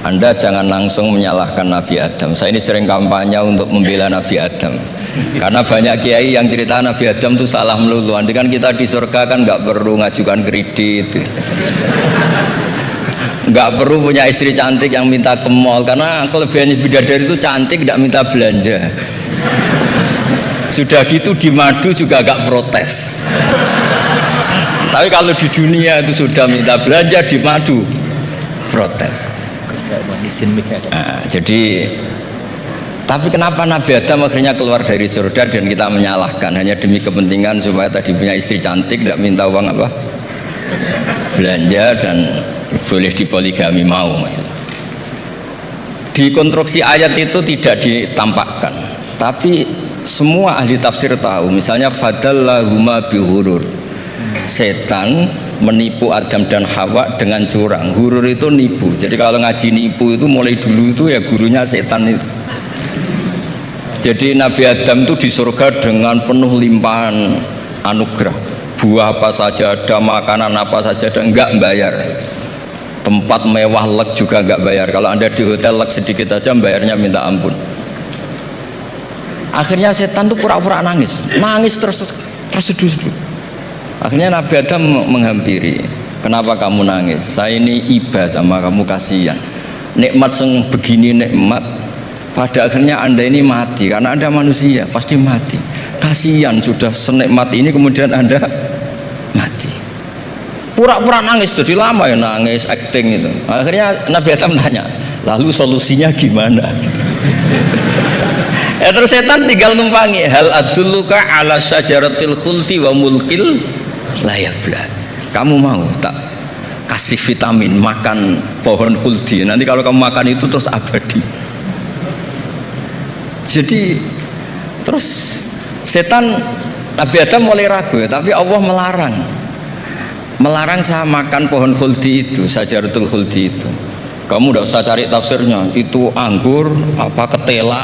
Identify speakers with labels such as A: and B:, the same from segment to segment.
A: Anda jangan langsung menyalahkan Nabi Adam. Saya ini sering kampanye untuk membela Nabi Adam. Karena banyak kiai yang cerita Nabi Adam itu salah melulu. Nanti kan kita di surga kan nggak perlu ngajukan kredit, nggak perlu punya istri cantik yang minta ke mall. Karena kelebihannya bidadari itu cantik, tidak minta belanja. Sudah gitu di madu juga agak protes. Tapi kalau di dunia itu sudah minta belanja, di madu protes. Jadi tapi kenapa Nabi Adam akhirnya keluar dari surga dan kita menyalahkan hanya demi kepentingan supaya tadi punya istri cantik, tidak minta uang apa belanja dan boleh dipoligami mau maksudnya. Di konstruksi ayat itu tidak ditampakkan, tapi semua ahli tafsir tahu. Misalnya fadallahuma bihurur, setan menipu Adam dan Hawa dengan curang. Hurur itu nipu. Jadi kalau ngaji nipu itu mulai dulu itu ya gurunya setan itu. Jadi Nabi Adam itu di surga dengan penuh limpahan anugerah. Buah apa saja ada, makanan apa saja ada, enggak bayar. Tempat mewah leg juga enggak bayar. Kalau Anda di hotel leg sedikit aja bayarnya minta ampun. Akhirnya setan itu pura-pura nangis terseduh-seduh. Akhirnya Nabi Adam menghampiri, kenapa kamu nangis? Saya ini iba sama kamu, kasihan. Nikmat yang begini nikmat, pada akhirnya Anda ini mati. Karena Anda manusia, pasti mati. Kasihan sudah senikmat ini kemudian Anda mati. Pura-pura nangis, jadi lama ya nangis, acting itu. Akhirnya Nabi Adam tanya, lalu solusinya gimana? Terus setan tinggal numpangi, hal adulluka ala syajaratil khuldi wa mulkil layabla. Kamu mau tak kasih vitamin makan pohon khuldi, nanti kalau kamu makan itu terus abadi. Jadi terus setan, Nabi Adam mulai ragu ya, tapi Allah melarang saya makan pohon khuldi itu, syajaratul khuldi itu. Kamu tidak usah cari tafsirnya, itu anggur apa ketela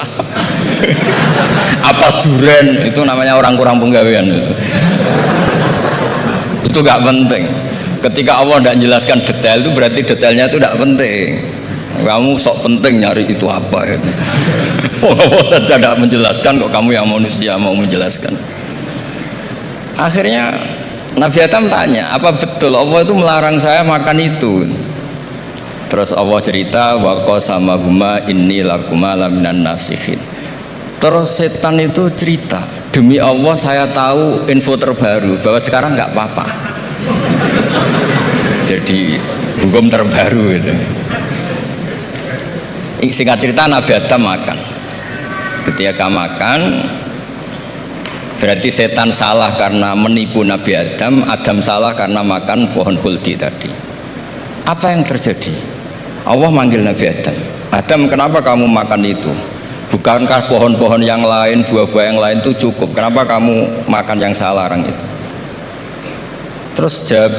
A: apa duren, itu namanya orang kurang penggawean itu gak penting. Ketika Allah tidak menjelaskan detail itu berarti detailnya itu tidak penting. Kamu sok penting nyari itu apa itu. Allah saja tidak menjelaskan, kok kamu yang manusia mau menjelaskan. Akhirnya Nabi Adam tanya, apa betul Allah itu melarang saya makan itu? Terus Allah cerita, wa qasamahuma inni lakuma laminan nasihin. Terus setan itu cerita, demi Allah saya tahu info terbaru bahwa sekarang nggak apa-apa. Jadi hukum terbaru itu. Singkat cerita Nabi Adam makan. Ketika makan, berarti setan salah karena menipu Nabi Adam, Adam salah karena makan pohon khuldi tadi. Apa yang terjadi? Allah manggil Nabi Adam, Adam kenapa kamu makan itu? Bukankah pohon-pohon yang lain, buah-buah yang lain itu cukup? Kenapa kamu makan yang saya larang itu? Terus jawab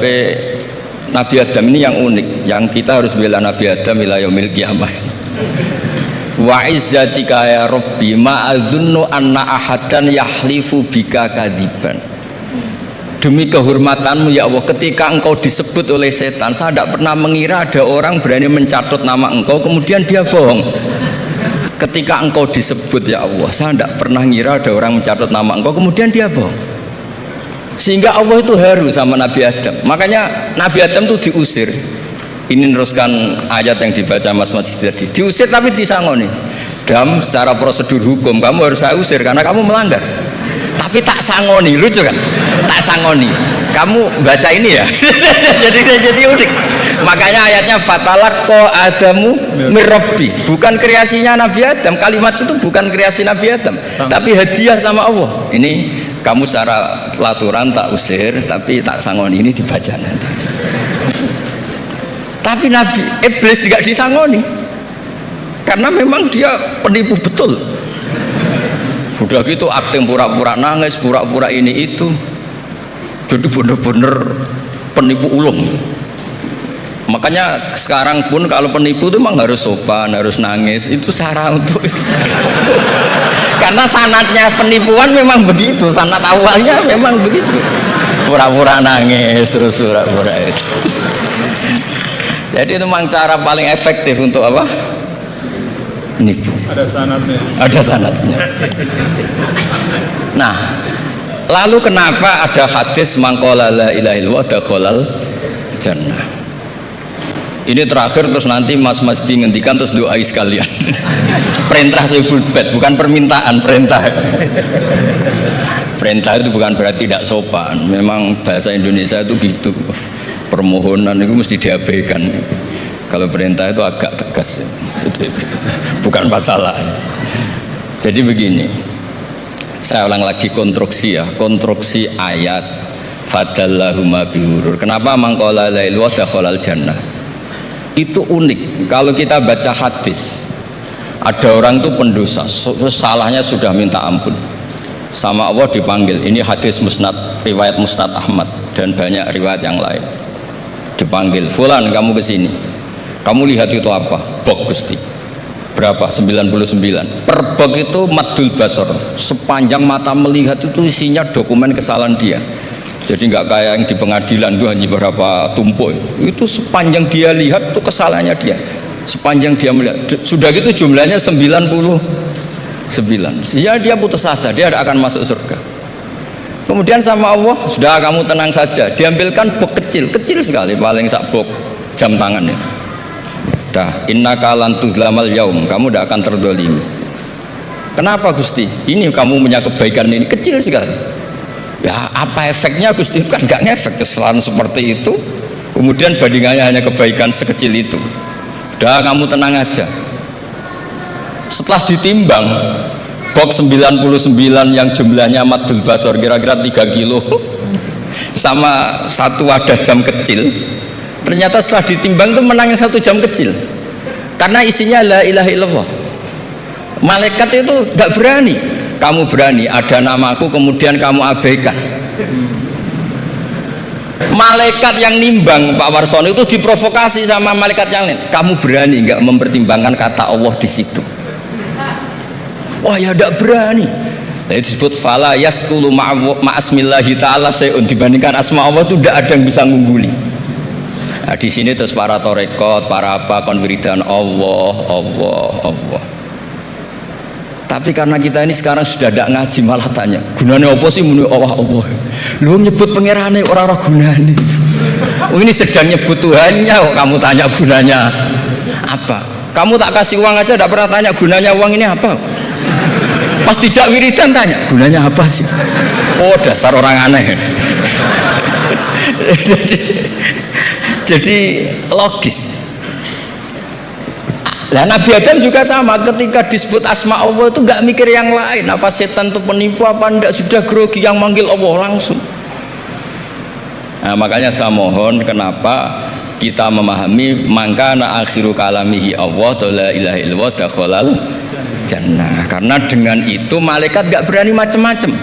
A: Nabi Adam ini yang unik, yang kita harus bela Nabi Adam ila yaumil qiyamah. Wa izzatika ya Rabbi ma adzunnu anna ahadan yahlifu bika kadiban. Demi kehormatanmu ya Allah, ketika engkau disebut oleh setan, saya tidak pernah mengira ada orang berani mencatut nama engkau kemudian dia bohong. Ketika engkau disebut ya Allah, saya tidak pernah ngira ada orang mencatat nama engkau kemudian dia bohong. Sehingga Allah itu haru sama Nabi Adam. Makanya Nabi Adam itu diusir. Ini meneruskan ayat yang dibaca Mas Majid tadi. Diusir tapi disangoni. Dam, secara prosedur hukum kamu harus saya usir karena kamu melanggar. Tapi tak sangoni, lucu kan? Tak sangoni. Kamu baca ini ya. jadi unik. Makanya ayatnya fatalaqqa Adamu mirrabbi, bukan kreasinya Nabi Adam. Kalimat itu bukan kreasi Nabi Adam, tapi hadiah sama Allah. Ini kamu secara laturan tak usir, tapi tak sangoni, ini dibaca nanti. Tapi Nabi Iblis tidak disangoni, karena memang dia penipu betul. Udah gitu akting pura-pura nangis, pura-pura ini itu. Jadi bener-bener penipu ulung. Makanya sekarang pun kalau penipu itu memang harus sopan, harus nangis. Itu cara untuk itu. Karena sanatnya penipuan memang begitu, sanat awalnya memang begitu. Pura-pura nangis terus pura-pura itu. Jadi itu memang cara paling efektif untuk apa? Nipu.
B: Ada sanadnya.
A: Ada sanadnya. Nah, lalu kenapa ada hadis mangqala la ilaha illallah dakhalal jannah? Ini terakhir terus nanti Mas Masdi ngendikan terus doai sekalian. Perintah sebul bed bukan permintaan, perintah. Perintah itu bukan berarti tidak sopan. Memang bahasa Indonesia itu gitu. Permohonan itu mesti diabaikan. Kalau perintah itu agak tegas. Bukan masalah. Jadi begini. Saya ulang lagi konstruksi ya, konstruksi ayat fadallahuma bihurur. Kenapa mangqala la ilaha illallah dakhalal jannah? Itu unik. Kalau kita baca hadis, ada orang itu pendosa, salahnya sudah minta ampun, sama Allah dipanggil. Ini hadis musnad, riwayat Musnad Ahmad dan banyak riwayat yang lain. Dipanggil, fulan kamu kesini. Kamu lihat itu apa? Bok Gusti. Berapa? 99. Per bok itu maddul basar. Sepanjang mata melihat itu isinya dokumen kesalahan dia. Jadi nggak kayak yang di pengadilan itu hanya beberapa tumpuk. Itu sepanjang dia lihat itu kesalahannya dia. Sepanjang dia melihat. Sudah gitu jumlahnya 99. Sehingga dia putus asa, dia akan masuk surga. Kemudian sama Allah, sudah kamu tenang saja. Diambilkan bok kecil, kecil sekali, paling sak bok jam tangannya. Dah, innaka lan tuzlamal yaum, kamu tidak akan terdolimi. Kenapa Gusti? Ini kamu punya kebaikan ini kecil sekali. Ya apa efeknya Gusti? Kan nggak ngefek kesalahan seperti itu. Kemudian bandingannya hanya kebaikan sekecil itu. Udah kamu tenang aja. Setelah ditimbang box 99 yang jumlahnya maddul basor kira-kira 3 kilo sama satu wadah jam kecil, ternyata setelah ditimbang itu menang yang 1 jam kecil karena isinya la ilaha illallah. Malaikat itu nggak berani. Kamu berani ada namaku kemudian kamu abaikan. Malaikat yang nimbang Pak Warsono itu diprovokasi sama malaikat yang lain. Kamu berani nggak mempertimbangkan kata Allah di situ? Wah ya tidak berani. Jadi disebut fala yaskulu ma'asmillahi ta'ala sayun, dibandingkan asma Allah itu tidak ada yang bisa ngungguli. Nah, di sini terus para torekot, para apa konwiridan Allah. Tapi karena kita ini sekarang sudah tidak ngaji malah tanya gunanya apa sih muni Allah. Lu nyebut pangerane orang gunanya. Ini sedang nyebut Tuhannya kok kamu tanya gunanya apa? Kamu tak kasih uang aja tidak pernah tanya gunanya uang ini apa? Pas dijak wiridan tanya gunanya apa sih? Oh dasar orang aneh. jadi logis. Nah Nabi Adam juga sama, ketika disebut asma Allah itu nggak mikir yang lain, apa setan itu penipu apa enggak, sudah grogi yang manggil Allah langsung. Nah makanya saya mohon kenapa kita memahami mangkana akhiru kalamihi Allah la ilaha illallah dakhalal jannah, karena dengan itu malaikat nggak berani macam-macam.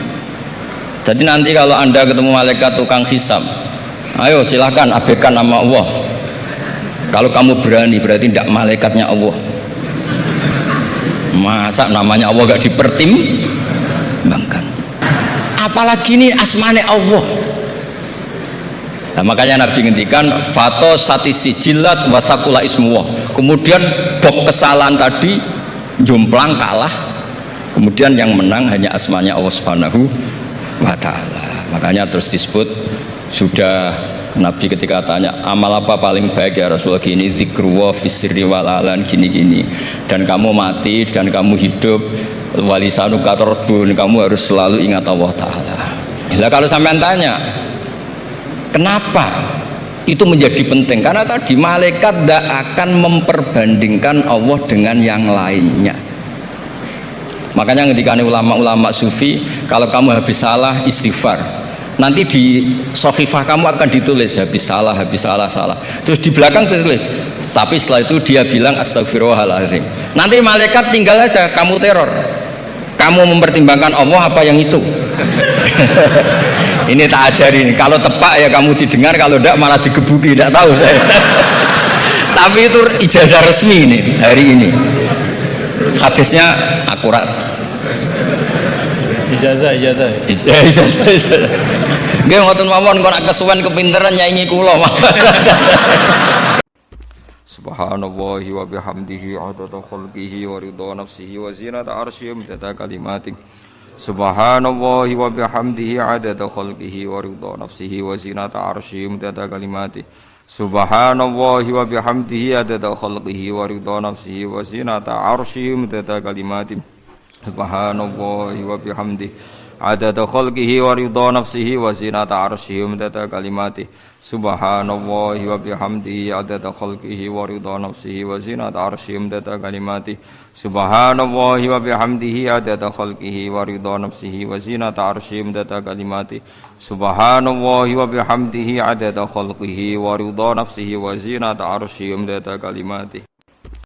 A: Jadi nanti kalau anda ketemu malaikat tukang hisab, ayo silakan abaikan nama Allah. Kalau kamu berani berarti tidak malaikatnya Allah. Masa namanya Allah gak dipertimbangkan? Apalagi ini asmane Allah. Nah, makanya Nabi ngendikan fato satisi jilat wasakula ismuwah. Kemudian bok kesalahan tadi jomplang kalah. Kemudian yang menang hanya asmanya Allah Subhanahu wa ta'ala. Makanya terus disebut sudah Nabi ketika tanya amal apa paling baik ya Rasulullah, gini dzikrullah fis-sirri wal alan gini-gini, dan kamu mati dan kamu hidup walisanu katordun, kamu harus selalu ingat Allah Ta'ala. Nah kalau sampean tanya kenapa itu menjadi penting, karena tadi malaikat tidak akan memperbandingkan Allah dengan yang lainnya. Makanya ketika ulama-ulama sufi, kalau kamu habis salah istighfar, nanti di sohifah kamu akan ditulis habis salah, terus di belakang ditulis tapi setelah itu dia bilang astagfirullahaladzim. Nanti malaikat tinggal aja kamu teror, kamu mempertimbangkan Allah apa yang itu. Ini tak ajarin, kalau tepak ya kamu didengar, kalau tidak malah digebuki, tidak tahu saya. Tapi itu ijazah resmi ini hari ini, hadisnya akurat.
B: Ijazah.
A: Nggih ngoten mawon kok nak kesuwen kepinteran nyanyi kula. Subhanallahi wa bihamdihi adada khalqihi wa ridha nafsihi wa zinata arsyihi wa midada kalimatihi. Subhanallahi wa bihamdihi adada khalqihi wa ridha nafsihi wa zinata arsyihi wa midada kalimatihi. Subhanallahi wa bihamdihi adada khalqihi wa ridha nafsihi wa zinata arsyihi wa midada kalimatihi. Subhanallahi wa bihamdihi adada khalqihi wa ridha nafsihi wa zinata arsyihi wa midada kalimatihi. Subhanallahi wa bihamdihi adada khalqihi wa ridha nafsihi wa zinata arsyihi wa midada kalimatihi. Subhanallahi wa bihamdihi adada khalqihi wa ridha nafsihi wa zinata arsyihi wa midada kalimatihi. Subhanallahi wa bihamdihi adada khalqihi wa ridha nafsihi wa zinata arsyihi wa midada kalimatihi.